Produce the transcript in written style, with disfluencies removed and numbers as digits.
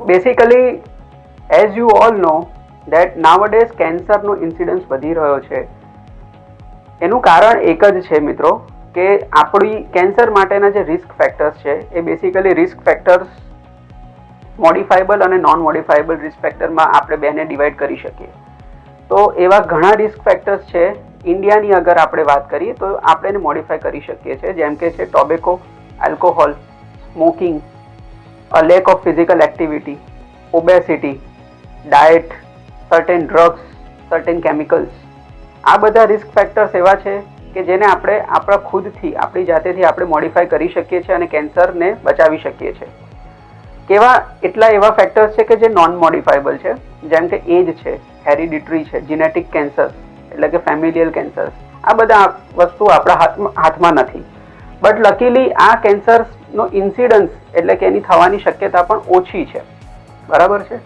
Basically as you all know that nowadays કેન્સરનો incidence વધી રહ્યો છે. એનું કારણ એક જ છે મિત્રો કે આપણી કેન્સર માટેના જે રિસ્ક ફેક્ટર્સ છે એ બેસિકલી રિસ્ક ફેક્ટર્સ મોડિફાયેબલ અને નોન મોડિફાયેબલ રિસ્ક ફેક્ટરમાં આપણે બેને ડિવાઈડ કરી શકીએ. તો એવા ઘણા રિસ્ક ફેક્ટર્સ છે. ઇન્ડિયાની અગર આપણે વાત કરીએ તો આપણે એને મોડિફાય કરી શકીએ છીએ, જેમ કે છે tobacco, alcohol, smoking, a lack of physical activity, obesity, diet, certain drugs, certain chemicals. આ બધા રિસ્ક ફેક્ટર્સ એવા છે કે જેને આપણે આપણા ખુદથી આપણી જાતેથી આપણે મોડિફાય કરી શકીએ છીએ અને કેન્સરને બચાવી શકીએ છીએ. એટલા એવા ફેક્ટર્સ છે કે જે નોન મોડિફાયેબલ છે, જેમ કે એજ છે, હેરિડિટરી છે, જીનેટિક કેન્સર એટલે કે ફેમિલિયલ કેન્સર. આ બધા વસ્તુ આપણા હાથમાં નથી. બટ લકીલી આ કેન્સરનો ઇન્સિડન્સ એટલે કે એની થવાની શક્યતા પણ ઓછી છે. બરાબર છે.